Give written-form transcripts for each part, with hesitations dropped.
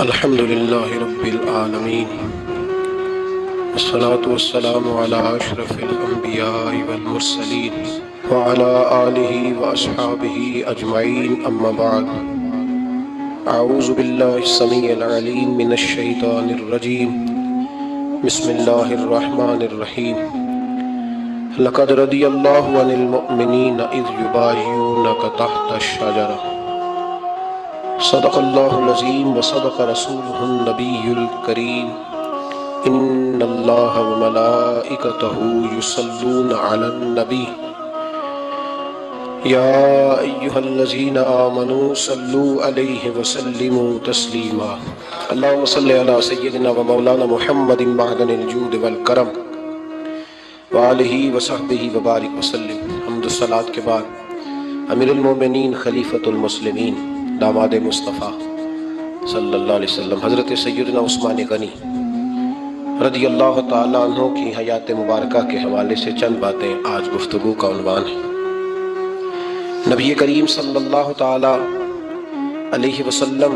الحمد لله رب العالمين والصلاة والسلام على أشرف الأنبياء والمرسلين وعلى آله وأصحابه أجمعين أما بعد أعوذ بالله السميع العليم من الشيطان الرجيم بسم الله الرحمن الرحيم لقد رضي الله عن المؤمنين إذ يبايعونك تحت الشجرة صدق اللہ العظیم وصدق رسولہ النبی الکریم ان اللہ وملائکتہ یصلون علی النبی یا ایہا الذین آمنوا صلوا علیہ وسلموا تسلیما اللہم صلی علی سیدنا و مولانا محمد معدن الجود والکرم وآلہ وصحبہ وبارک وسلم۔ حمد و صلاۃ کے بعد امیر المومنین خلیفۃ المسلمین داماد مصطفیٰ صلی اللہ علیہ وسلم حضرت سیدنا عثمان غنی رضی اللہ تعالیٰ عنہ کی حیات مبارکہ کے حوالے سے چند باتیں آج گفتگو کا عنوان ہے۔ نبی کریم صلی اللہ تعالیٰ علیہ وسلم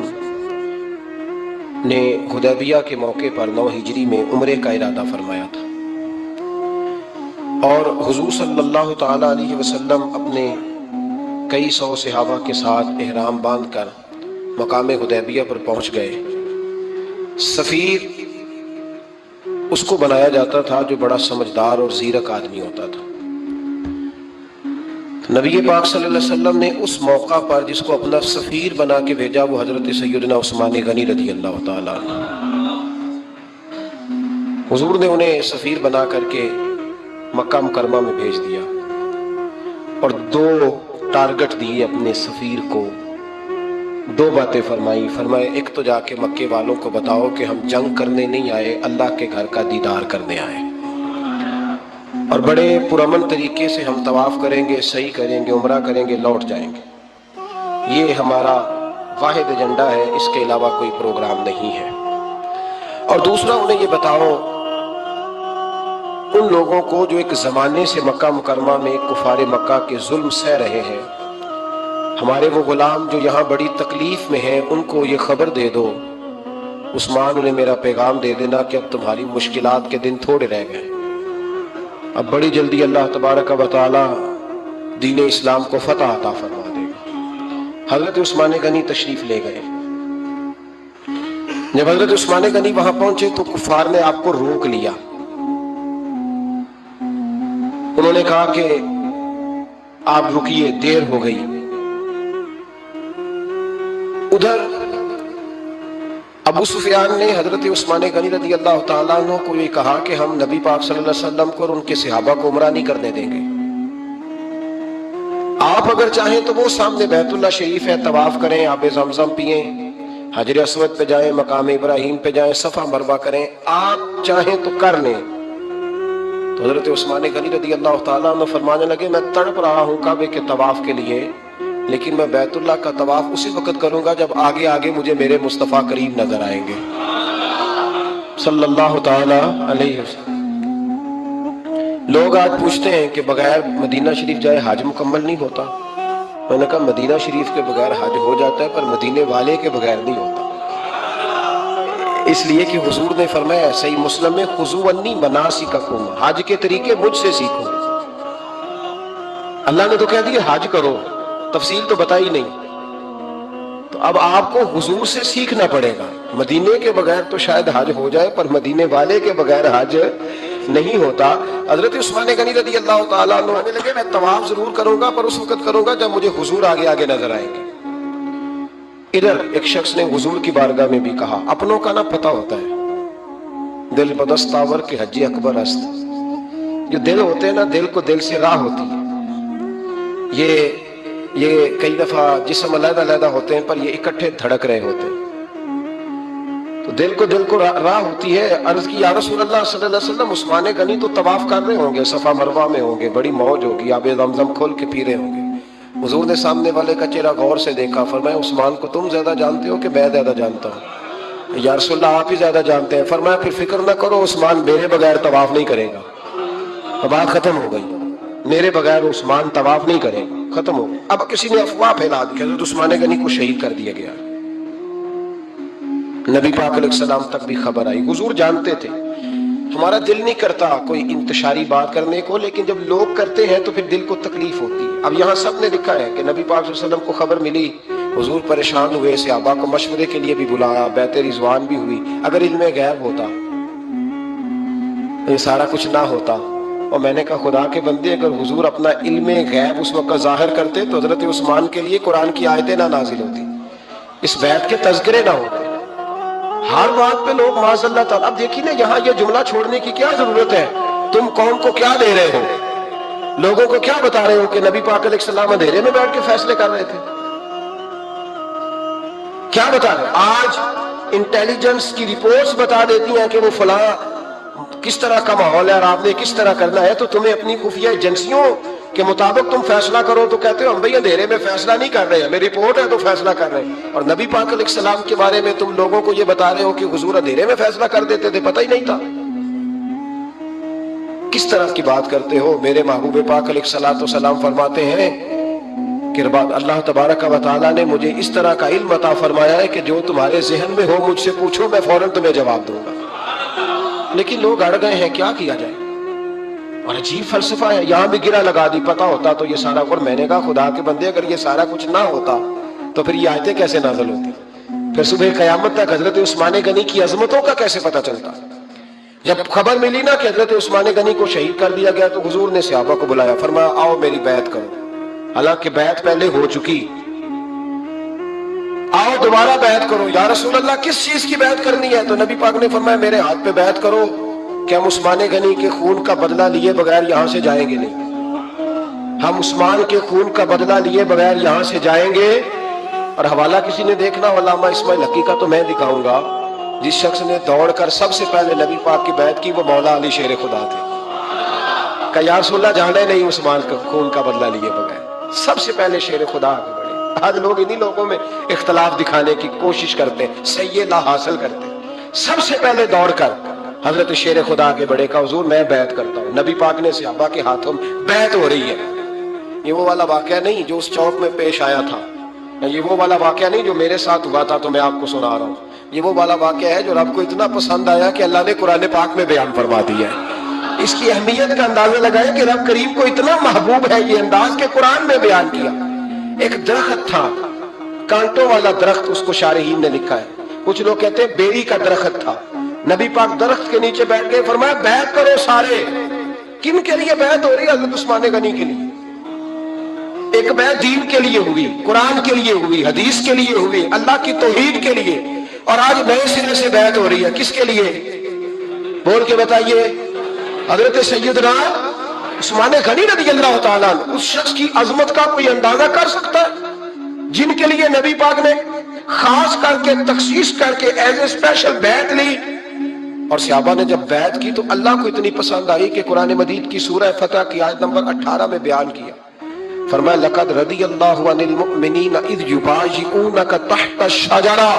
نے حدیبیہ کے موقع پر 9 ہجری میں عمرے کا ارادہ فرمایا تھا، اور حضور صلی اللہ تعالیٰ علیہ وسلم اپنے کئی سو صحابہ کے ساتھ احرام باندھ کر مقام حدیبیہ پر پہنچ گئے۔ سفیر اس کو بنایا جاتا تھا جو بڑا سمجھدار اور زیرک آدمی ہوتا تھا۔ نبی پاک صلی اللہ علیہ وسلم نے اس موقع پر جس کو اپنا سفیر بنا کے بھیجا وہ حضرت سیدنا عثمان غنی رضی اللہ تعالیٰ عنہ۔ حضور نے انہیں سفیر بنا کر کے مکہ مکرمہ میں بھیج دیا اور 2 ٹارگٹ دیے اپنے سفیر کو، 2 باتیں فرمائے ایک تو جا کے مکے والوں کو بتاؤ کہ ہم جنگ کرنے نہیں آئے، اللہ کے گھر کا دیدار کرنے آئے، اور بڑے پرامن طریقے سے ہم طواف کریں گے، سعی کریں گے، عمرہ کریں گے، لوٹ جائیں گے۔ یہ ہمارا واحد ایجنڈا ہے، اس کے علاوہ کوئی پروگرام نہیں ہے۔ اور دوسرا انہیں یہ بتاؤ ان لوگوں کو جو ایک زمانے سے مکہ مکرمہ میں کفار مکہ کے ظلم سہ رہے ہیں، ہمارے وہ غلام جو یہاں بڑی تکلیف میں ہیں، ان کو یہ خبر دے دو، عثمان انہیں میرا پیغام دے دینا کہ اب تمہاری مشکلات کے دن تھوڑے رہ گئے، اب بڑی جلدی اللہ تبارک و تعالی دین اسلام کو فتح عطا فرما دے گا۔ حضرت عثمان غنی تشریف لے گئے۔ جب حضرت عثمان غنی وہاں پہنچے تو کفار نے آپ کو روک لیا۔ انہوں نے کہا کہ آپ رکیے، دیر ہو گئی۔ ادھر ابو سفیان نے حضرت عثمان غنی رضی اللہ تعالیٰ عنہ کو یہ کہا کہ ہم نبی پاک صلی اللہ علیہ وسلم کو اور ان کے صحابہ کو عمرہ نہیں کرنے دیں گے، آپ اگر چاہیں تو وہ سامنے بیت اللہ شریف ہے، طواف کریں، آب زمزم پئیں، حجر اسود پہ جائیں، مقام ابراہیم پہ جائیں، صفا مروہ کریں، آپ چاہیں تو کر لیں۔ تو حضرت عثمان غنی رضی اللہ تعالیٰ عنہ فرمانے لگے میں تڑپ رہا ہوں کعبے کے طواف کے لیے، لیکن میں بیت اللہ کا طواف اسی وقت کروں گا جب آگے آگے مجھے میرے مصطفیٰ کریم نظر آئیں گے صلی اللہ تعالیٰ علیہ وسلم۔ لوگ آج پوچھتے ہیں کہ بغیر مدینہ شریف جائے حج مکمل نہیں ہوتا۔ میں نے کہا مدینہ شریف کے بغیر حج ہو جاتا ہے، پر مدینے والے کے بغیر نہیں ہوتا، اس لیے کہ حضور نے فرمایا صحیح مسلم میں خذوا عنی مناسککم، حج کے طریقے مجھ سے سیکھو۔ اللہ نے تو کہہ دیا حج کرو، تفصیل تو بتائی نہیں، تو اب آپ کو حضور سے سیکھنا پڑے گا۔ مدینے کے بغیر تو شاید حج ہو جائے، پر مدینے والے کے بغیر حج نہیں ہوتا۔ حضرت عثمان غنی رضی اللہ تعالیٰ عنہ کہنے لگے میں طواف ضرور کروں گا، پر اس وقت کروں گا جب مجھے حضور آگے آگے نظر آئیں گے۔ ادھر ایک شخص نے حضور کی بارگاہ میں بھی کہا اپنوں کا نہ پتہ ہوتا ہے، دل بدستاور کے حج اکبر است، جو دل ہوتے ہیں نا، دل کو دل سے راہ ہوتی ہے۔ یہ کئی دفعہ جسم علیحدہ علیحدہ ہوتے ہیں پر یہ اکٹھے دھڑک رہے ہوتے ہیں، تو دل کو راہ ہوتی ہے۔ عرض کی یا رسول اللہ صلی اللہ علیہ وسلم عثمان غنی تو طواف کر رہے ہوں گے، صفا مروہ میں ہوں گے، بڑی موج ہوگی، آب زمزم کھول کے پی رہے ہوں گے۔ حضور نے سامنے والے کا چہرہ غور سے دیکھا، فرمایا عثمان کو تم زیادہ جانتے ہو کہ میں زیادہ جانتا ہوں؟ یا رسول اللہ آپ ہی زیادہ جانتے ہیں۔ فرمایا پھر فکر نہ کرو، عثمان میرے بغیر طواف نہیں کرے گا۔ بات ختم ہو گئی، میرے بغیر عثمان طواف نہیں کرے گا، ختم ہو گئی۔ اب کسی نے افواہ پھیلا دی کہ حضرت عثمان غنی کو شہید کر دیا گیا۔ نبی پاک علیہ السلام تک بھی خبر آئی. حضور جانتے تھے. ہمارا دل نہیں کرتا کوئی انتشاری بات کرنے کو، لیکن جب لوگ کرتے ہیں تو پھر دل کو تکلیف ہوتی ہے. اب یہاں سب نے لکھا ہے کہ نبی پاک صلی اللہ علیہ وسلم کو خبر ملی، حضور پریشان ہوئے، صحابہ کو مشورے کے لیے بھی بلایا، بیعت رضوان بھی ہوئی. اگر علم غیب ہوتا یہ سارا کچھ نہ ہوتا. اور میں نے کہا خدا کے بندے، اگر حضور اپنا علم غیب اس وقت ظاہر کرتے تو حضرت عثمان کے لیے قرآن کی آیتیں نہ نازل ہوتی، اس بیعت کے تذکرے نہ ہوتے. ہر بات پہ لوگ معاذ اللہ تعالیٰ. اب دیکھیے نا یہاں یہ جملہ چھوڑنے کی کیا ضرورت ہے؟ تم قوم کو کیا دے رہے ہو؟ لوگوں کو کیا بتا رہے ہو کہ نبی پاک علیہ السلام اندھیرے میں بیٹھ کے فیصلے کر رہے تھے؟ کیا بتا رہے؟ آج انٹیلیجنس کی رپورٹس بتا دیتی ہیں کہ وہ فلاں کس طرح کا ماحول ہے اور آپ نے کس طرح کرنا ہے، تو تمہیں اپنی خفیہ ایجنسیوں کے مطابق تم فیصلہ کرو تو کہتے ہو ہم بھئی اندھیرے میں فیصلہ نہیں کر رہے ہیں، میری رپورٹ ہے تو فیصلہ کر رہے ہیں. اور نبی پاک علیہ السلام کے بارے میں تم لوگوں کو یہ بتا رہے ہو کہ حضور اندھیرے میں فیصلہ کر دیتے تھے، پتہ ہی نہیں تھا. کس طرح کی بات کرتے ہو؟ میرے محبوب پاک علیہ السلام فرماتے ہیں کہ اللہ تبارک و تعالیٰ نے مجھے اس طرح کا علم عطا فرمایا ہے کہ جو تمہارے ذہن میں ہو مجھ سے پوچھو، میں فوراً تمہیں جواب دوں گا. لیکن لوگ اڑ گئے ہیں، کیا کیا جائے؟ اور عجیب فلسفہ ہے. یہاں بھی گرا لگا دی، پتا ہوتا تو یہ سارا. اور میں نے کہا خدا کے بندے اگر یہ سارا کچھ نہ ہوتا تو پھر یہ آیتیں کیسے نازل ہوتی؟ پھر صبح قیامت تک حضرت عثمان غنی کی عظمتوں کا کیسے پتا چلتا؟ جب خبر ملی نا کہ حضرت عثمان غنی کو شہید کر دیا گیا تو حضور نے صحابہ کو بلایا، فرمایا آؤ میری بیعت کرو. حالانکہ بیعت پہلے ہو چکی، آؤ دوبارہ بیعت کرو. یا رسول اللہ کس چیز کی بیعت کرنی ہے؟ تو نبی پاک نے فرمایا میرے ہاتھ پہ بیعت کرو کہ ہم عثمان غنی کے خون کا بدلہ لیے بغیر یہاں سے جائیں گے نہیں. ہم عثمان کے خون کا بدلہ لیے بغیر یہاں سے جائیں گے. اور حوالہ کسی نے دیکھنا علامہ اسماعیل حقی کا تو میں دکھاؤں گا. جس شخص نے دوڑ کر سب سے پہلے نبی پاک کی بیعت کی وہ مولا علی شیر خدا تھے. کہ یا رسول اللہ جانے نہیں عثمان کا خون کا بدلہ لیے بغیر. سب سے پہلے شیر خدا آگے بڑھے. آج لوگ انہی لوگوں میں اختلاف دکھانے کی کوشش کرتے ہیں، صحیح لا حاصل کرتے ہیں. سب سے پہلے دوڑ کر حضرت شیر خدا آگے بڑھے کا حضور میں بیعت کرتا ہوں. نبی پاک نے صحابہ کے ہاتھوں بیعت ہو رہی ہے. یہ وہ والا واقعہ نہیں جو اس چوک میں پیش آیا تھا، یہ وہ والا واقعہ نہیں جو میرے ساتھ ہوا تھا تو میں آپ کو سنا رہا ہوں. یہ وہ والا واقعہ ہے جو رب کو اتنا پسند آیا کہ اللہ نے قرآن پاک میں بیان فرما دیا ہے. اس کی اہمیت کا اندازہ لگائیں کہ رب کریم کو اتنا محبوب ہے یہ انداز کے قرآن میں بیان کیا. ایک درخت تھا، کانٹوں والا درخت، اس کو شارحین نے لکھا ہے. کچھ لوگ کہتے ہیں بیری کا درخت تھا. نبی پاک درخت کے نیچے بیٹھ کے فرمایا بیعت کرو سارے. کن کے لیے بیعت ہو رہی ہے؟ حضرت عثمان غنی کے لیے. ایک بیعت دین کے لیے ہوئی، قرآن کے لیے ہوئی، حدیث کے لیے ہوئی، اللہ کی توحید کے لیے. اور آج نئے سرے سے بیعت ہو رہی ہے. کس کے لیے؟ بول کے بتائیے. حضرت سیدنا عثمان غنی رضی اللہ تعالیٰ عنہ. اس شخص کی عظمت کا کوئی اندازہ کر سکتا ہے جن کے لیے نبی پاک نے خاص کر کے تخصیص کر کے ایز اے اسپیشل بیعت لی. اور صحابہ نے جب بیعت کی تو اللہ کو اتنی پسند آئی کہ قرآن مجید کی سورہ فتح کی آیت نمبر 18 میں بیان کیا. فرمایا لقد رضی اللہ عن المؤمنین اذ یبایعونک تحت الشجرہ.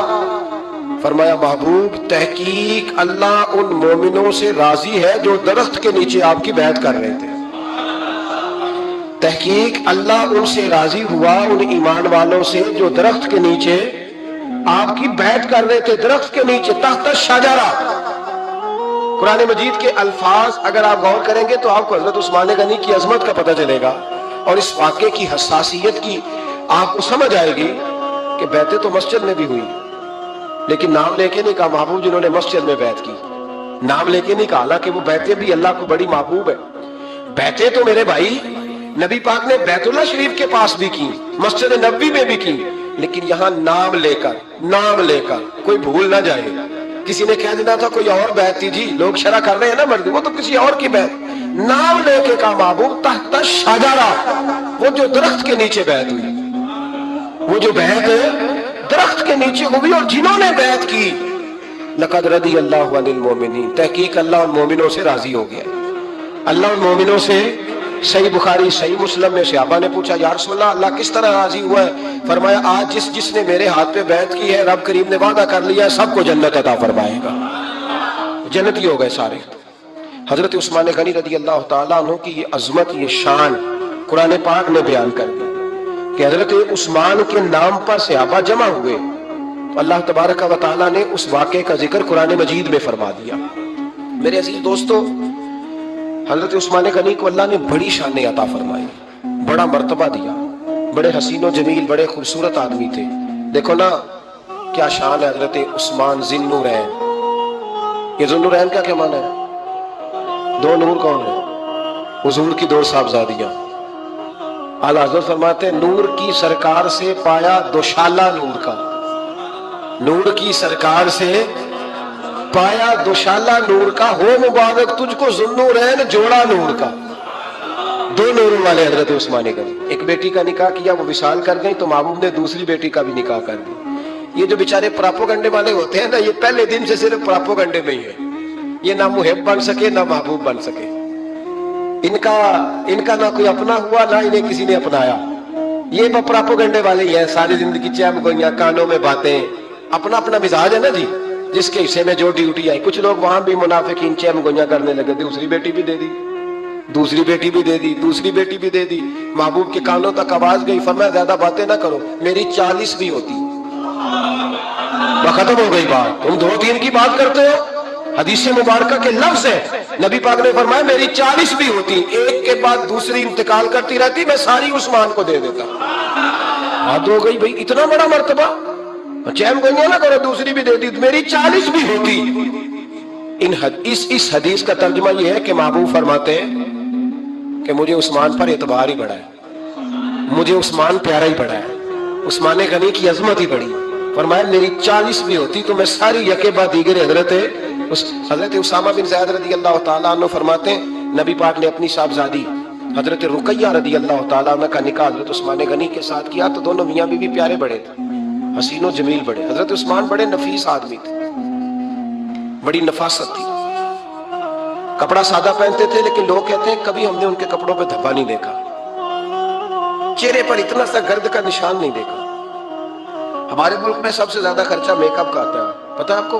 فرمایا محبوب تحقیق اللہ ان مومنوں سے راضی ہے جو درخت کے نیچے آپ کی بیعت کر رہے تھے. تحقیق اللہ ان سے راضی ہوا ان ایمان والوں سے جو درخت کے نیچے آپ کی بیعت کر رہے تھے. درخت کے نیچے تحت الشجرہ. قرآن مجید کے الفاظ اگر آپ غور کریں گے تو آپ کو حضرت عثمان غنی کی عظمت کا پتہ چلے گا اور اس واقعے کی حساسیت کی آپ کو سمجھ آئے گی کہ بیعتیں تو مسجد میں بھی ہوئی لیکن نام لے کے نہیں کہا محبوب جنہوں نے مسجد میں بیعت کی. نام لے کے نہیں کہا، حالانکہ وہ بیعتیں بھی اللہ کو بڑی محبوب ہے. بیعتیں تو میرے بھائی نبی پاک نے بیت اللہ شریف کے پاس بھی کی، مسجد نبوی میں بھی کی، لیکن یہاں نام لے کر کوئی بھول نہ جائے. کسی نے کہہ دینا تھا کوئی اور بیعت تھی جی، لوگ شرح کر رہے ہیں نا مرد، وہ تو کسی اور کی بیعت. نام لے کے کہا محبوب تحت الشجرہ. وہ جو درخت کے نیچے بیعت ہوئی، وہ جو بیعت درخت کے نیچے ہوئی اور جنہوں نے بیعت کی لقد رضی اللہ عن المؤمنین. تحقیق اللہ ان مومنوں سے راضی ہو گیا. اللہ ان مومنوں سے. صحیح بخاری صحیح مسلم میں صحابہ نے پوچھا یا رسول اللہ اللہ کس طرح راضی ہوا ہے؟ فرمایا آج جس نے میرے ہاتھ پہ بیعت کی ہے رب کریم نے وعدہ کر لیا سب کو جنت عطا فرمائے گا. جنتی ہو گئے سارے. حضرت عثمان غنی رضی اللہ تعالیٰ عنہ کی یہ عظمت یہ شان قرآن پاک نے بیان کر دی کہ حضرت عثمان کے نام پر صحابہ جمع ہوئے. تو اللہ تبارک و تعالیٰ نے اس واقعے کا ذکر قرآن مجید میں فرما دیا۔ میرے عزیز دوستو، حضرت عثمان غنی کو اللہ نے بڑی شان عطا فرمائی، بڑا مرتبہ دیا، بڑے حسین و جمیل، بڑے خوبصورت آدمی تھے۔ دیکھو نا کیا شان ہے حضرت عثمان ذی النورین۔ یہ ذو النورین کا کیا معنی ہے؟ دو نور کون ہے؟ حضور کی دو صاحبزادیاں۔ اعلیٰ حضرت فرماتے ہیں نور کی سرکار سے پایا دوشالہ نور کا، نور کی سرکار سے پایا دوشالہ نور کا، ہو مبارک تجھ کو ذو النورین جوڑا نور کا۔ دو نوروں والے حضرت عثمان غنی۔ ایک بیٹی کا نکاح کیا، وہ وصال کر گئی، تو محبوب نے دوسری بیٹی کا بھی نکاح کر دی۔ یہ جو بیچارے پراپوگنڈے والے ہوتے ہیں نا، یہ پہلے دن سے صرف پراپوگنڈے میں ہی ہے، یہ نہ محب بن سکے نہ محبوب بن سکے۔ ان کا نہ کوئی اپنا ہوا، نہ انہیں کسی نے اپنایا۔ یہ پراپوگنڈے والے ہی ہیں، ساری زندگی چیم گوئیاں، کانوں میں باتیں، اپنا اپنا مزاج ہے نا جی، جس کے حصے میں جو ڈیوٹی آئی۔ کچھ لوگ وہاں بھی منافقین چیم گوئیاں کرنے لگے، دوسری بیٹی بھی دے دی، دوسری بیٹی بھی دے دی، دوسری بیٹی بھی دے دی۔ محبوب کے کانوں تک آواز گئی، فرمایا زیادہ باتیں نہ کرو، میری 40 بھی ہوتی۔ ختم ہو گئی بات، تم 2-3 کی بات کرتے ہو، حدیث مبارکہ کے لفظ ہے، نبی پاک نے فرمایا میری 40 بھی ہوتی، ایک کے بعد دوسری انتقال کرتی رہتی، میں ساری عثمان کو دے دیتا۔ حد ہو گئی بھائی، اتنا بڑا مرتبہ، چیم گوئیاں نہ کرو، دوسری بھی دے دی، میری 40 بھی ہوتی۔ اس حدیث کا ترجمہ یہ ہے کہ محبوب فرماتے ہیں کہ مجھے عثمان پر اعتبار ہی بڑا ہے، مجھے عثمان پیارا ہی بڑا ہے، عثمان غنی کی عظمت ہی بڑی۔ فرمایا میری 40 بھی ہوتی تو میں ساری یکے بعد دیگر حضرت اسامہ بن زید رضی اللہ تعالیٰ عنہ فرماتے ہیں نبی پاک نے اپنی صاحبزادی حضرت رقیہ رضی اللہ تعالیٰ عنہ کا نکاح حضرت عثمان غنی کے ساتھ کیا، تو دونوں میاں بیوی پیارے بڑے تھے، حسین و جمیل بڑے۔ حضرت عثمان بڑے نفیس آدمی تھے، بڑی نفاست تھی، کپڑا سادہ پہنتے تھے، لیکن لوگ کہتے ہیں کبھی ہم نے ان کے کپڑوں پہ دھبا نہیں دیکھا، چہرے پر اتنا سا گرد کا نشان نہیں دیکھا۔ ہمارے ملک میں سب سے زیادہ خرچہ میک اپ کا آتا ہے، پتہ ہے آپ کو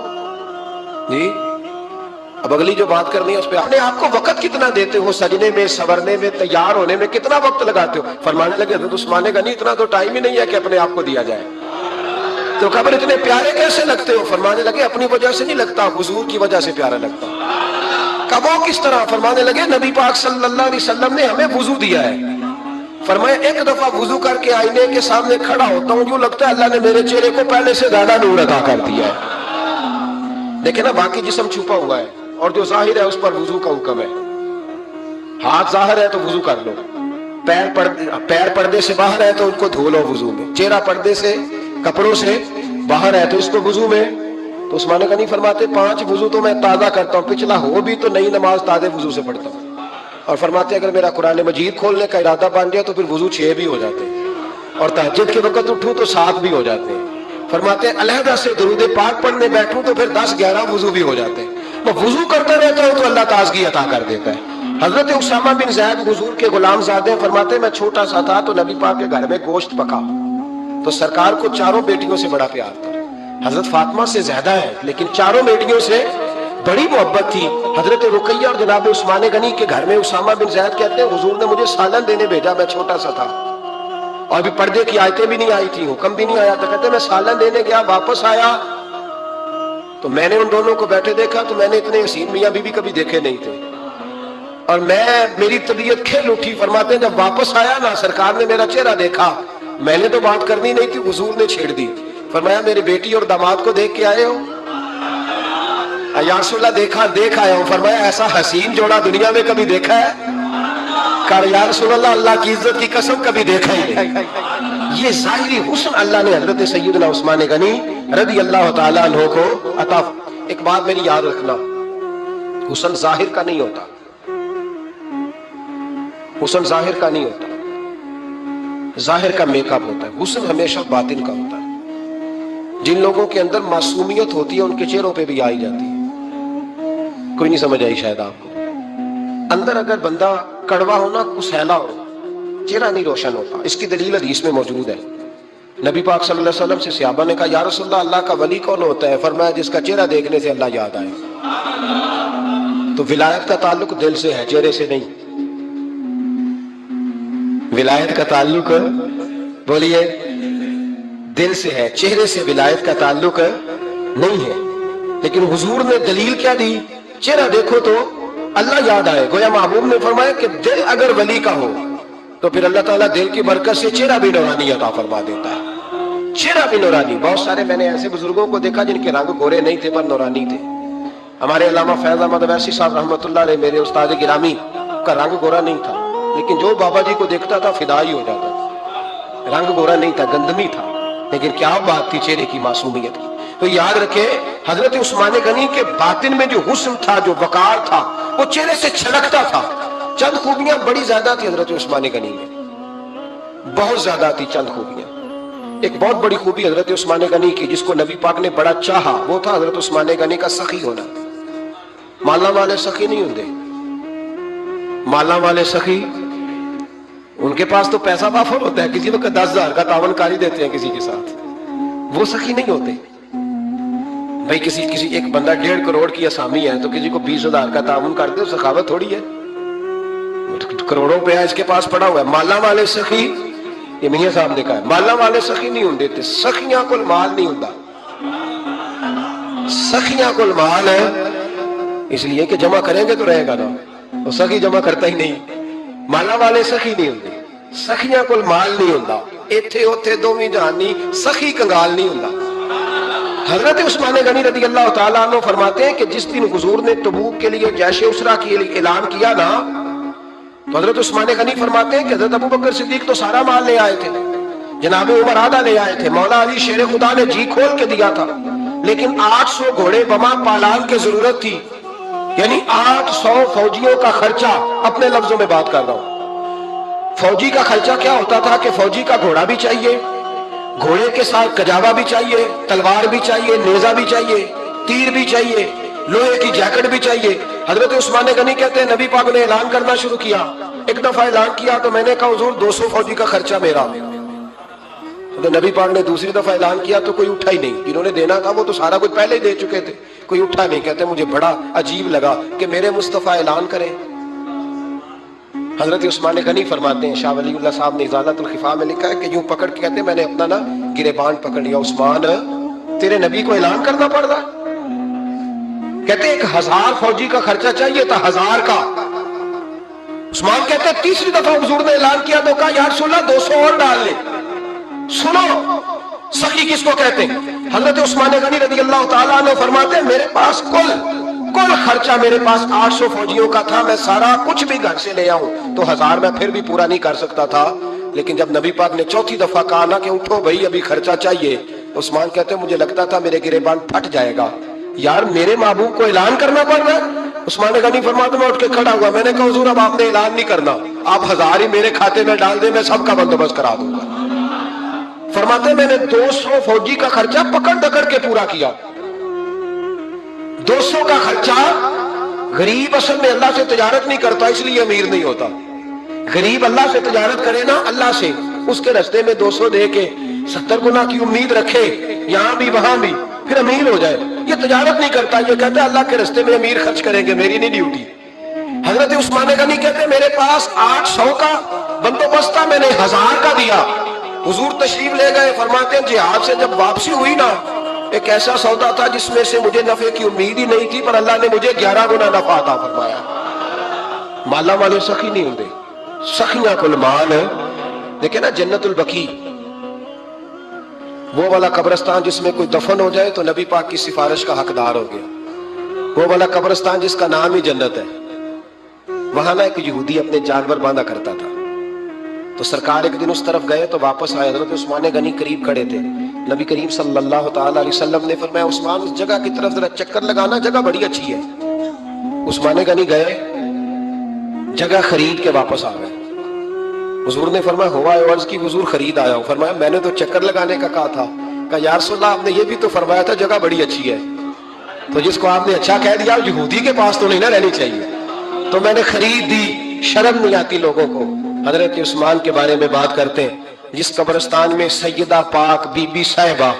جی؟ اب اگلی جو بات کرنی ہے اس پہ اپنے آپ کو وقت کتنا دیتے ہو، سجنے میں، سورنے میں، تیار ہونے میں کتنا وقت لگاتے ہو؟ فرمانے لگے حضرت عثمان غنی اتنا تو ٹائم ہی نہیں ہے کہ اپنے آپ کو دیا جائے۔ تو خبر اتنے پیارے کیسے لگتے ہو؟ فرمانے لگے اپنی وجہ سے نہیں لگتا، حضور کی وجہ سے پیارا لگتا۔ کب وہ کس طرح؟ فرمانے لگے نبی پاک صلی اللہ علیہ وسلم نے ہمیں وضو دیا ہے، فرمایا ایک دفعہ وضو کر کے آئینے کے سامنے کھڑا ہوتا ہوں، یوں لگتا ہے اللہ نے میرے چہرے کو پہلے سے زیادہ نور عطا کر دیا ہے۔ دیکھیں نا، باقی جسم چھپا ہوا ہے اور جو ظاہر ہے اس پر وضو کا حکم ہے۔ ہاتھ ظاہر ہے تو وضو کر لو، پیر پردے سے باہر ہے تو ان کو دھو لو وضو میں، چہرہ پردے سے کپڑوں سے باہر ہے تو اس کو وضو میں۔ تو عثمان غنی فرماتے 5 وضو تو میں تازہ کرتا ہوں، پچھلا ہو بھی تو نئی نماز تازے وضو سے پڑھتا ہوں۔ اور فرماتے اگر میرا قرآن مجید کھولنے کا ارادہ بن گیا تو پھر وضو 6 بھی ہو جاتے ہیں، اور تہجد کے وقت اٹھوں تو 7 بھی ہو جاتے ہیں۔ فرماتے ہیں علیحدہ سے درود پاک پڑھنے بیٹھوں تو پھر 10-11 وضو بھی ہو جاتے ہیں۔ میں وضو کرتا رہتا ہوں تو اللہ تازگی عطا کر دیتا ہے۔ حضرت اسامہ بن زید حضور کے غلام زادے فرماتے میں چھوٹا سا تھا تو نبی پاک کے گھر میں گوشت پکا تو سرکار کو 4 بیٹیوں سے بڑا پیار تھا، حضرت فاطمہ سے زیادہ ہے لیکن 4 بیٹیوں سے بڑی محبت تھی۔ حضرت رقیہ اور جناب عثمان غنی کے گھر میں اسامہ بن زید کہتے ہیں حضور نے مجھے سالن دینے بھیجا، میں چھوٹا سا تھا اور ابھی پردے کی آیتیں بھی نہیں آئی تھی، حکم بھی نہیں آیا تھا۔ کہتے ہیں میں سالن دینے گیا، واپس آیا تو میں نے ان دونوں کو بیٹھے دیکھا تو میں نے اتنے حسین میاں بیوی کبھی دیکھے نہیں تھے، اور میری طبیعت کھل اٹھی۔ فرماتے ہیں جب واپس آیا نا، سرکار نے میرا چہرہ دیکھا، میں نے تو بات کرنی نہیں تھی، حضور نے چھیڑ دی۔ فرمایا میری بیٹی اور داماد کو دیکھ کے آئے ہو؟ یا رسول اللہ دیکھ آیا ہوں۔ فرمایا ایسا حسین جوڑا دنیا میں کبھی دیکھا ہے؟ کہا یا رسول اللہ اللہ کی عزت کی قسم کبھی دیکھا ہی نہیں۔ یہ ظاہری حسن اللہ نے حضرت سیدنا عثمان غنی رضی اللہ تعالیٰ عنہ کو عطا۔ ایک بات میری یاد رکھنا، حسن ظاہر کا نہیں ہوتا، حسن ظاہر کا نہیں ہوتا، ظاہر کا میک اپ ہوتا ہے، حسن ہمیشہ باطن کا ہوتا ہے۔ جن لوگوں کے اندر معصومیت ہوتی ہے ان کے چہروں پہ بھی آئی جاتی ہے۔ کوئی نہیں سمجھ آئی شاید آپ کو۔ اندر اگر بندہ کڑوا ہونا، کسیلا ہو، چہرہ نہیں روشن ہوتا۔ اس کی دلیل حدیث میں موجود ہے۔ نبی پاک صلی اللہ علیہ وسلم سے صحابہ نے کہا یا رسول اللہ اللہ کا ولی کون ہوتا ہے؟ فرمایا جس کا چہرہ دیکھنے سے اللہ یاد آئے۔ تو ولایت کا تعلق دل سے ہے، چہرے سے نہیں۔ ولایت کا تعلق بولیے دل سے ہے, چہرے سے ولایت کا تعلق نہیں ہے. لیکن حضور نے دلیل کیا دی؟ چہرہ دیکھو تو اللہ یاد آئے. گویا محبوب نے فرمایا کہ دل اگر ولی کا ہو تو پھر اللہ تعالیٰ دل کی برکت سے چہرہ بھی نورانی عطا فرما دیتا ہے. چہرہ بھی نورانی. بہت سارے میں نے ایسے بزرگوں کو دیکھا جن کے رنگ گورے نہیں تھے پر نورانی تھے. ہمارے علامہ فیض احمد اویسی صاحب رحمۃ اللہ علیہ, میرے استاد گرامی, کا رنگ گورا نہیں تھا, لیکن جو بابا جی کو دیکھتا تھا فدا ہی ہو جاتا تھا. رنگ گورا نہیں تھا, گندمی تھا, لیکن کیا بات تھی چہرے کی معصومیت کی. تو یاد رکھے حضرت عثمان غنی کے باطن میں جو حسن تھا, جو وقار تھا, وہ چہرے سے چھلکتا تھا. چند خوبیاں بڑی زیادہ تھی حضرت عثمان غنی میں, بہت زیادہ تھی چند خوبیاں. ایک بہت بڑی خوبی حضرت عثمان غنی کی جس کو نبی پاک نے بڑا چاہا, وہ تھا حضرت عثمان غنی کا سخی ہونا. مالا والے سخی نہیں ہوتے. مالا والے سخی, ان کے پاس تو پیسہ وافر ہوتا ہے, کسی وقت 10,000 کا تعاون کاری دیتے ہیں کسی کے ساتھ. وہ سخی نہیں ہوتے بھائی. کسی ایک بندہ 1.5 کروڑ کی اسامی ہے تو کسی کو 20,000 کا تعاون کر دے, سخاوت تھوڑی ہے. کروڑوں روپیہ اس کے پاس پڑا ہوا ہے. مالا والے سخی, یہ میاں صاحب نے کہا ہے, مالا والے سخی نہیں ہوں دیتے. سخیاں کل مال نہیں ہوتا. سخیاں کل مال ہے اس لیے کہ جمع کریں گے تو رہے گا نا, وہ سخی جمع کرتا ہی نہیں. مالا والے سخی نہیں ہوتے. سخیاں کل مال نہیں ہوتا. ایتھے اوتھے دوویں جہانی, سخی کنگال نہیں ہوتا. حضرت عثمان غنی رضی اللہ تعالیٰ عنہ فرماتے ہیں کہ جس دن حضور نے تبوک کے لیے جیش اسرا کی اعلان کیا نا, تو حضرت عثمان غنی فرماتے ہیں کہ حضرت ابو بکر صدیق تو سارا مال لے آئے تھے, جناب عمر آدھا لے آئے تھے, مولا علی شیر خدا نے جی کھول کے دیا تھا, لیکن 800 گھوڑے بما پالان کی ضرورت تھی. یعنی 800 فوجیوں کا خرچہ, اپنے لفظوں میں بات کر رہا ہوں. فوجی کا خرچہ کیا ہوتا تھا کہ فوجی کا گھوڑا بھی چاہیے, گھوڑے کے ساتھ کجاوا بھی چاہیے, تلوار بھی چاہیے, نیزہ بھی چاہیے, تیر بھی چاہیے, لوہے کی جیکٹ بھی چاہیے. حضرت عثمان غنی کہتے ہیں نبی پاک نے اعلان کرنا شروع کیا. ایک دفعہ اعلان کیا تو میں نے کہا حضور 200 فوجی کا خرچہ میرا. نبی پاک نے دوسری دفعہ اعلان کیا تو کوئی اٹھا ہی نہیں. جنہوں نے دینا تھا وہ تو سارا کچھ پہلے ہی دے چکے تھے, کوئی اٹھا نہیں. کہتے مجھے بڑا عجیب لگا کہ میرے مصطفیٰ اعلان کریں. حضرت عثمان غنی فرماتے ہیں, شاہ ولی اللہ صاحب نے ازالت الخفا میں لکھا ہے کہ یوں پکڑ کے کہتے ہیں میں نے اپنا نا گریبان پکڑ لیا. عثمان تیرے نبی کو اعلان کرنا پڑ رہا. کہتے 1000 فوجی کا خرچہ چاہیے تھا, 1000 کا. عثمان کہتے تیسری دفعہ حضور نے اعلان کیا تو کہا یا رسول اللہ 200 اور ڈال لیں. سنو سخی کس کو کہتے ہیں. حضرت عثمان غنی رضی اللہ تعالیٰ عنہ فرماتے ہیں میرے پاس کل خرچہ میرے پاس 800 فوجیوں کا تھا. میں سارا کچھ بھی گھر سے لے آؤں تو 1000 میں پھر بھی پورا نہیں کر سکتا تھا. لیکن جب نبی پاک نے چوتھی دفعہ کہا نا کہ اٹھو بھائی ابھی خرچہ چاہیے, عثمان کہتے مجھے لگتا تھا میرے گریبان پھٹ جائے گا. یار میرے محبوب کو اعلان کرنا پڑ رہا ہے. عثمان غنی فرماتے میں اٹھ کے کھڑا ہوا. میں نے کہا حضور اب آپ نے اعلان نہیں کرنا, آپ 1000 ہی میرے کھاتے میں ڈال دیں, میں سب کا بندوبست کرا دوں گا. فرماتے میں نے 200 فوجی کا خرچہ پکڑ دکڑ کے پورا کیا. 200 کا خرچہ. غریب اصل میں اللہ سے تجارت نہیں کرتا اس لیے امیر نہیں ہوتا. غریب اللہ سے تجارت کرے نا, اللہ سے, اس کے رستے میں 200 دے کے 70 گنا کی امید رکھے یہاں بھی وہاں بھی, پھر امیر ہو جائے. یہ تجارت نہیں کرتا, یہ کہتا ہے اللہ کے رستے میں امیر خرچ کریں گے, میری نہیں ڈیوٹی. حضرت عثمان غنی کہتے ہیں میرے پاس 800 کا بندوبست تھا, میں نے 1000 کا دیا. حضور تشریف لے گئے. فرماتے ہیں جہاد سے جب واپسی ہوئی نا, ایک ایسا سودا تھا جس میں سے مجھے نفع کی امید ہی نہیں تھی, پر اللہ نے مجھے 11 گنا نفع عطا فرمایا. مالا والے سخی نہیں ہوتے, سخیاں کل مال ہے. دیکھیں نا جنت البقیع, وہ والا قبرستان جس میں کوئی دفن ہو جائے تو نبی پاک کی سفارش کا حقدار ہو گیا. وہ والا قبرستان جس کا نام ہی جنت ہے. وہاں نا ایک یہودی اپنے جانور باندھا کرتا تھا, تو سرکار ایک دن اس طرف گئے تو واپس آئے. حضرت عثمان غنی قریب کھڑے تھے. نبی کریم صلی اللہ تعالی علیہ وسلم نے فرمایا عثمان اس جگہ کی طرف ذرا چکر لگانا, جگہ بڑی اچھی ہے. عثمان غنی گئے, جگہ خرید کے واپس آ گئے. حضور نے فرمایا ہوا ہے عرض کی حضور خرید آیا ہوں. فرمایا میں نے تو چکر لگانے کا کہا تھا. کہا یا رسول اللہ آپ نے یہ بھی تو فرمایا تھا جگہ بڑی اچھی ہے. تو جس کو آپ نے اچھا کہہ دیا یہودی کے پاس تو نہیں نہ رہنی چاہیے, تو میں نے خرید دی. شرم نہیں آتی لوگوں کو. حضرت عثمان کے بارے میں بات کرتے ہیں, جس قبرستان میں سیدہ پاک بی بی صاحبہ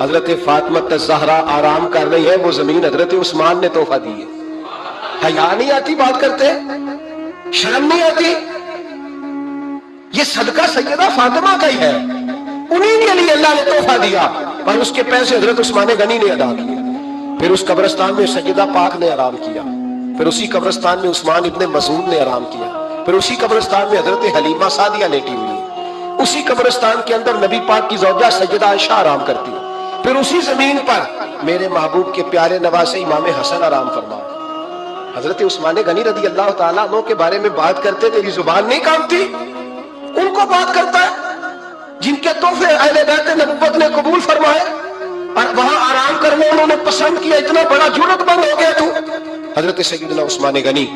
حضرت فاطمہ الزہرا آرام کر رہی ہے, وہ زمین حضرت عثمان نے تحفہ دی ہے. حیا نہیں آتی بات کرتے, شرم نہیں آتی. یہ صدقہ سیدہ فاطمہ کا ہی ہے. انہی کے لیے اللہ نے تحفہ دیا، پر اس کے پیسے حضرت عثمان غنی نے ادا کیے۔ پھر اس قبرستان میں سیدہ پاک نے آرام کیا، پھر اسی قبرستان میں عثمان ابن مسعود نے آرام کیا، پھر اسی قبرستان میں حضرت حلیمہ سعدیہ لیٹی ہوئی ہے، اسی قبرستان کے اندر نبی پاک کی زوجہ سیدہ عائشہ آرام کرتی ہے، پھر اسی زمین پر میرے محبوب کے پیارے نواسے امام حسن آرام فرما۔ حضرت عثمان غنی رضی اللہ تعالیٰ عنہ کے بارے میں بات کرتے تیری زبان نہیں کانپتی؟ ان کو بات کرتا ہے جن کے تحفے اہل بیت نبوت نے قبول فرمائے اور وہاں آرام کرنے انہوں نے پسند کیا، اتنا بڑا جرأت مند ہو گیا تو۔ حضرت سیدنا عثمان غنی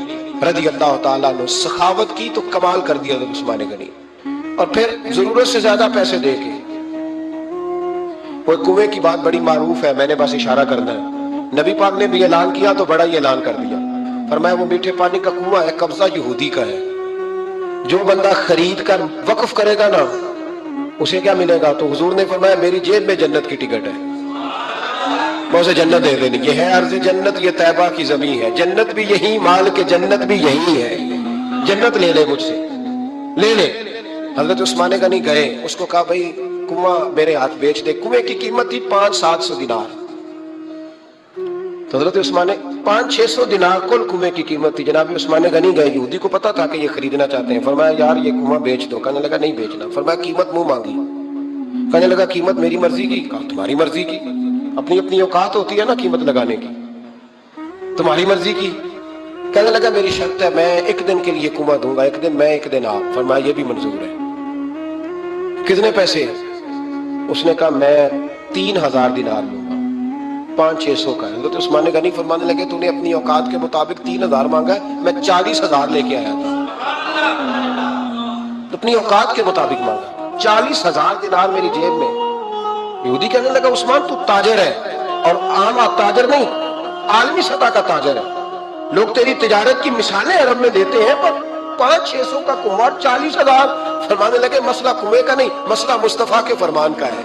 رضی اللہ تعالیٰ نے سخاوت کی تو کمال کر دیا حضرت عثمان غنی، اور پھر ضرورت سے زیادہ پیسے دے کے۔ وہ کنویں کی بات بڑی معروف ہے، میں نے بس اشارہ کرنا ہے، نبی پاک نے بھی اعلان کیا تو بڑا ہی اعلان کر دیا، فرمایا وہ میٹھے پانی کا کنواں ہے، قبضہ یہودی کا ہے، جو بندہ خرید کر وقف کرے گا نا اسے کیا ملے گا؟ تو حضور نے فرمایا میری جیب میں جنت کی ٹکٹ ہے، میں اسے جنت دے دینی۔ یہ ہے عرض جنت، یہ طیبہ کی زمین ہے، جنت بھی یہی، مال کے جنت بھی یہی ہے، جنت لے لے مجھ سے، لے لے۔ حضرت عثمان غنی گئے، اس کو کہا بھائی کنواں میرے ہاتھ بیچ دے۔ کنویں کی قیمت تھی 500-700 دینار، تو حضرت عثمان 500-600 دینار کل کنویں کی قیمت تھی۔ جناب عثمان غنی گئے، یہودی کو پتا تھا کہ یہ خریدنا چاہتے ہیں، فرمایا یار یہ کنواں بیچ دو۔ کہنے لگا نہیں بیچنا۔ فرمایا قیمت منہ مانگی، کہنے لگا قیمت میری مرضی کی، کہا تمہاری مرضی کی، اپنی اپنی اوقات ہوتی ہے نا قیمت لگانے کی، تمہاری مرضی کی۔ کہنے لگا میری شرط ہے میں ایک دن کے لیے کنواں دوں گا، ایک دن میں ایک دن آپ۔ فرمایا یہ بھی منظور ہے۔ کتنے پیسے؟ اس نے کہا میں 3000 دینار لوں گا، 500-600 کا ہے۔ حضرت عثمان غنی فرمانے لگے تو نے اپنی اوقات کے مطابق 3000 مانگا ہے، میں 40,000 لے کے آیا تھا، اپنی اوقات کے مطابق مانگا، 40,000 دینار میری جیب میں۔ یہودی کہنے لگا عثمان تو تاجر ہے، اور عام تاجر نہیں، عالمی سطح کا تاجر ہے، لوگ تیری تجارت کی مثالیں عرب میں دیتے ہیں، پر 500-600 کا کنواں 40,000۔ فرمانے لگے مسئلہ کنویں کا نہیں، مسئلہ مصطفیٰ کے فرمان کا ہے،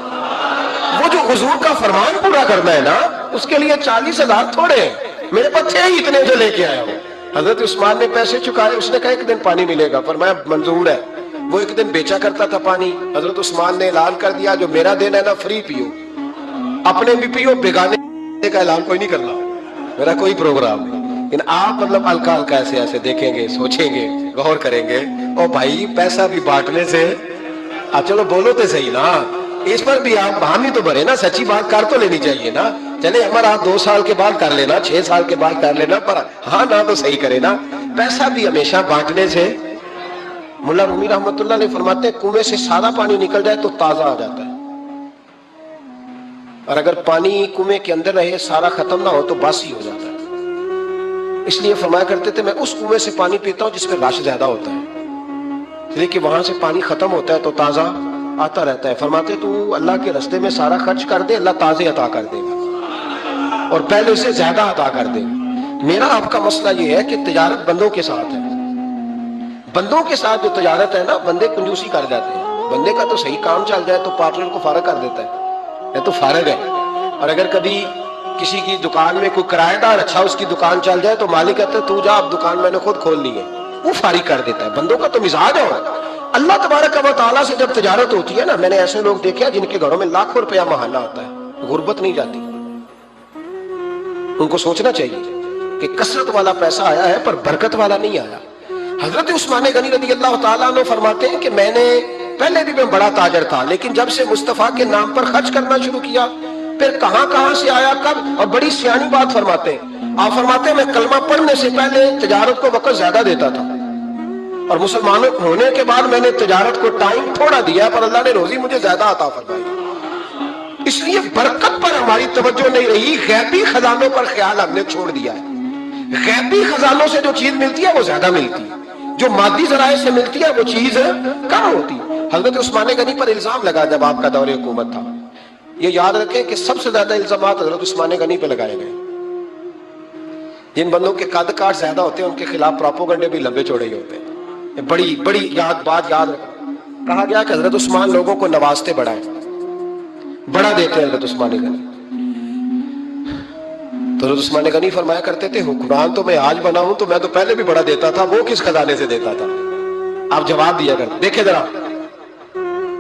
وہ جو حضور کا فرمان پورا کرنا ہے نا اس کے لیے 40,000 تھوڑے ہیں، میرے پاس تھے ہی اتنے جو لے کے آیا ہوں۔ حضرت عثمان نے پیسے چکائے، اس نے کہا ایک دن پانی ملے گا، فرمایا منظور ہے۔ وہ ایک دن بیچا کرتا تھا پانی، حضرت عثمان نے اعلان کر دیا جو میرا دین ہے نا فری پیو، اپنے بھی پیو، بیگانے کا اعلان کوئی نہیں کرنا، میرا کوئی پروگرام نہیں۔ لیکن آپ مطلب ہلکا ہلکا ایسے ایسے دیکھیں گے، سوچیں گے، غور کریں گے، او بھائی پیسہ بھی بانٹنے سے، چلو بولو تو صحیح نا، اس پر بھی آپ حامی تو بھرے نا، سچی بات کر تو لینی چاہیے نا۔ چلے ہمارا 2 سال کے بعد کر لینا، 6 سال کے بعد کر لینا، پر ہاں نہ تو صحیح کرے نا، پیسہ بھی ہمیشہ بانٹنے سے۔ ملا رومی رحمت اللہ نے فرماتے ہیں کنویں سے سارا پانی نکل جائے تو تازہ آ جاتا ہے، اور اگر پانی کنویں کے اندر رہے سارا ختم نہ ہو تو باسی ہو جاتا ہے۔ اس لیے فرمایا کرتے تھے میں اس کنویں سے پانی پیتا ہوں جس میں رش زیادہ ہوتا ہے، اس لیے کہ وہاں سے پانی ختم ہوتا ہے تو تازہ آتا رہتا ہے۔ فرماتے تو اللہ کے راستے میں سارا خرچ کر دے، اللہ تازے عطا کر دے گا اور پہلے سے زیادہ عطا کر دے گا۔ میرا آپ کا مسئلہ یہ ہے کہ تجارت بندوں کے ساتھ ہے، بندوں کے ساتھ جو تجارت ہے نا بندے کنجوسی کر جاتے ہیں، بندے کا تو صحیح کام چل جائے تو پارٹنر کو فارغ کر دیتا ہے، یہ تو فارغ ہے، اور اگر کبھی کسی کی دکان میں کوئی کرایہ دار اچھا اس کی دکان چل جائے تو مالک کہتا ہے تو جا اب دکان میں نے خود کھولنی ہے، وہ فارغ کر دیتا ہے۔ بندوں کا تو مزاج ہے۔ اللہ تبارک و تعالیٰ سے جب تجارت ہوتی ہے نا، میں نے ایسے لوگ دیکھے جن کے گھروں میں لاکھوں روپیہ ماہانہ ہوتا ہے، غربت نہیں جاتی۔ ان کو سوچنا چاہیے کہ کثرت والا پیسہ آیا ہے پر برکت والا نہیں آیا۔ حضرت عثمان غنی رضی اللہ تعالیٰ عنہ فرماتے ہیں کہ میں نے پہلے بھی میں بڑا تاجر تھا، لیکن جب سے مصطفیٰ کے نام پر خرچ کرنا شروع کیا پھر کہاں کہاں سے آیا کب، اور بڑی سیانی بات فرماتے ہیں، آپ فرماتے ہیں میں کلمہ پڑھنے سے پہلے تجارت کو وقت زیادہ دیتا تھا، اور مسلمان ہونے کے بعد میں نے تجارت کو ٹائم تھوڑا دیا، پر اللہ نے روزی مجھے زیادہ عطا فرمائی۔ اس لیے برکت پر ہماری توجہ نہیں رہی، غیبی خزانوں پر خیال ہم نے چھوڑ دیا ہے۔ غیبی خزانوں سے جو چیز ملتی ہے وہ زیادہ ملتی ہے، جو مادی ذرائع سے ملتی ہے وہ چیز کم ہوتی۔ حضرت عثمان غنی پر الزام لگا جب آپ کا دور حکومت تھا، یہ یاد رکھیں کہ سب سے زیادہ الزامات حضرت عثمان غنی پہ لگائے گئے۔ جن بندوں کے قد کاٹ زیادہ ہوتے ہیں ان کے خلاف پراپوگنڈے بھی لمبے چوڑے ہی ہوتے ہیں۔ بڑی بڑی بات یاد رکھیں، کہا گیا کہ حضرت عثمان لوگوں کو نوازتے بڑا ہے، بڑا دیتے ہیں حضرت عثمان غنی۔ تو حضرت عثمان غنی فرمایا کرتے تھے حکمران تو میں آج بنا ہوں تو میں تو پہلے بھی بڑا دیتا تھا، وہ کس خزانے سے دیتا تھا؟ آپ جواب دیا کرتے۔ دیکھیں ذرا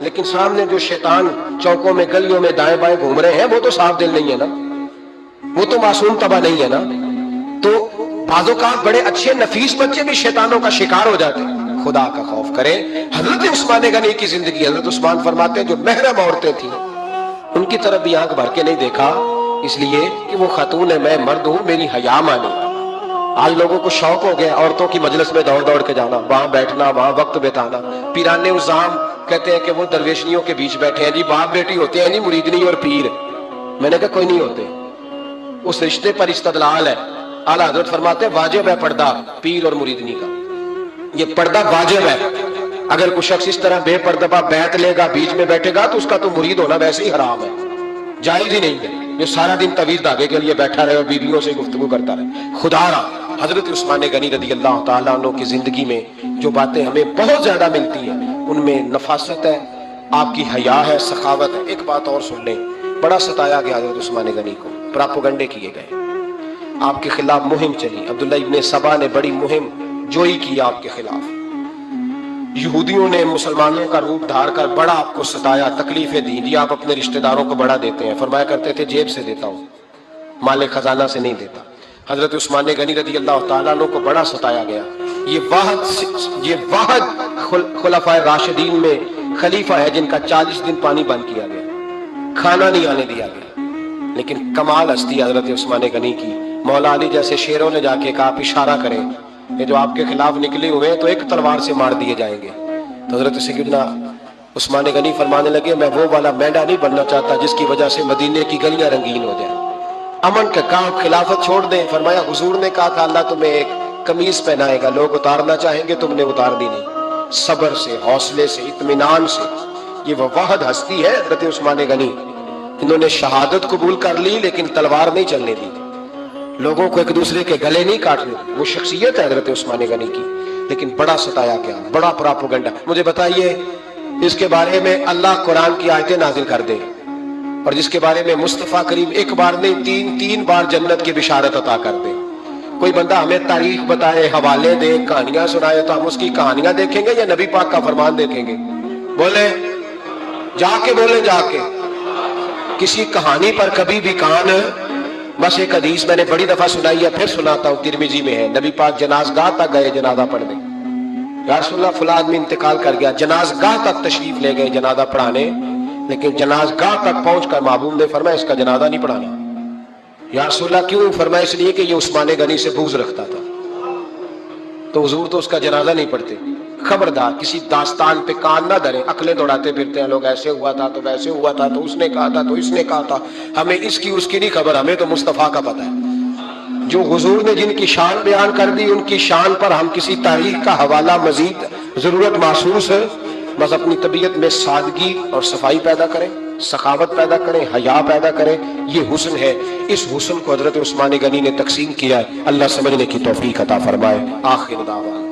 لیکن سامنے جو شیطان چوکوں میں گلیوں میں دائیں بائیں گھوم رہے ہیں وہ تو صاف دل نہیں ہے نا، وہ تو معصوم طبع نہیں ہے نا. تو بعض اوقات بڑے اچھے نفیس بچے بھی شیطانوں کا شکار ہو جاتے ہیں. خدا کا خوف کریں. حضرت عثمان غنی کی زندگی، حضرت عثمان فرماتے ہیں جو محرم عورتیں تھیں ان کی طرف بھی آنکھ بھر کے نہیں دیکھا، اس لیے کہ وہ خاتون ہے، میں مرد ہوں، میری حیا مانی. آج لوگوں کو شوق ہو گیا عورتوں کی مجلس میں دوڑ دوڑ کے جانا، وہاں بیٹھنا، وہاں وقت بتانا. پیرانے الزام کہتے ہیں کہ وہ درویشنیوں کے بیچ بیٹھے ہیں، جی باپ بیٹی ہوتے ہیں، نہیں مریدنی اور پیر. میں نے کہا کوئی نہیں ہوتے، اس رشتے پر استدلال ہے. اعلیٰ حضرت فرماتے ہیں واجب ہے پردہ پیر اور مریدنی کا، یہ پردہ واجب ہے. اگر کوئی شخص اس طرح بے پردہ بیعت لے گا، بیچ میں بیٹھے گا، تو اس کا تو مرید ہونا ویسے ہی حرام ہے، جائز ہی نہیں ہے. یہ سارا دن طویل دھاگے کے لیے بیٹھا رہے اور بیویوں سے گفتگو کرتا رہے. خدا را حضرت عثمان غنی رضی اللہ تعالیٰ عنہ کی زندگی میں جو باتیں ہمیں بہت زیادہ ملتی ہیں ان میں نفاست ہے، آپ کی حیا ہے، سخاوت ہے. ایک بات اور سن لیں، بڑا ستایا گیا حضرت عثمان غنی کو، پراپوگنڈے کیے گئے، آپ کے خلاف مہم چلی. عبداللہ ابن سبا نے بڑی مہم جوئی کی آپ کے خلاف. یہودیوں نے مسلمانوں کا روپ دھار کر بڑا آپ کو ستایا، تکلیفیں دی. جی آپ اپنے رشتہ داروں کو بڑا دیتے ہیں، فرمایا کرتے تھے جیب سے دیتا ہوں، مال خزانہ سے نہیں دیتا. حضرت عثمان غنی رضی اللہ تعالیٰ عنہ کو بڑا ستایا گیا. یہ واحد خلفائے راشدین میں خلیفہ ہے جن کا 40 دن پانی بند کیا گیا، کھانا نہیں آنے دیا گیا. لیکن کمال ہستی حضرت عثمان غنی کی. مولا علی جیسے شیروں نے جا کے کہا آپ اشارہ کریں، یہ جو آپ کے خلاف نکلے ہوئے ہیں تو ایک تلوار سے مار دیے جائیں گے. تو حضرت سیدنا عثمان غنی فرمانے لگے میں وہ والا مینڈا نہیں بننا چاہتا جس کی وجہ سے مدینے کی گلیاں رنگین ہو جائیں. امن کا کام، خلافت چھوڑ دیں. فرمایا حضور نے کہا تھا اللہ تمہیں ایک قمیص پہنائے گا، لوگ اتارنا چاہیں گے، تم نے اتار دی نہیں. صبر سے، حوصلے سے، اطمینان سے. یہ وہ واحد ہستی ہے حضرت عثمان غنی، انہوں نے شہادت قبول کر لی لیکن تلوار نہیں چلنے دی، لوگوں کو ایک دوسرے کے گلے نہیں کاٹنے. وہ شخصیت ہے حضرت عثمان غنی کی، لیکن بڑا ستایا گیا، بڑا پراپوگنڈا. مجھے بتائیے اس کے بارے میں اللہ قرآن کی آیتیں نازل کر دے اور جس کے بارے میں مصطفیٰ کریم ایک بار نہیں تین بار جنت کی بشارت عطا کر دے. کوئی بندہ ہمیں تاریخ بتائے، حوالے دے، کہانیاں سنائے تو ہم اس کی کہانیاں دیکھیں گے یا نبی پاک کا فرمان دیکھیں گے؟ بولے جا کے، بولے جا کے. کسی کہانی پر کبھی بھی کان. بس ایک حدیث میں نے بڑی دفعہ سنائی ہے، پھر سناتا ہوں، ترمذی میں ہے. نبی پاک جنازگاہ تک گئے جنازہ پڑھنے. یا رسول اللہ فلاں آدمی انتقال کر گیا، جنازگاہ تک تشریف لے گئے جنازہ پڑھانے، لیکن جنازگاہ تک پہنچ کر محبوب نے فرمایا اس کا جنازہ نہیں پڑھانا. یا رسول اللہ کیوں؟ فرمایا اس لیے کہ یہ عثمان غنی سے بغض رکھتا تھا، تو حضور تو اس کا جنازہ نہیں پڑھتے. خبردار کسی داستان پہ کان نہ دھریں. عقلیں دوڑاتے پھرتے ہیں لوگ، ایسے ہوا تھا تو ویسے ہوا تھا تو اس نے کہا تھا تو اس نے کہا تھا. ہمیں اس کی اس کی نہیں خبر، ہمیں تو مصطفیٰ کا پتہ ہے. جو حضور نے جن کی شان بیان کر دی ان کی شان پر ہم کسی تاریخ کا حوالہ مزید ضرورت محسوس ہے. بس اپنی طبیعت میں سادگی اور صفائی پیدا کریں، سخاوت پیدا کریں، حیا پیدا کریں. یہ حسن ہے. اس حسن کو حضرت عثمان غنی نے تقسیم کیا ہے. اللہ سمجھنے کی توفیق عطا فرمائے. آخر دعوانا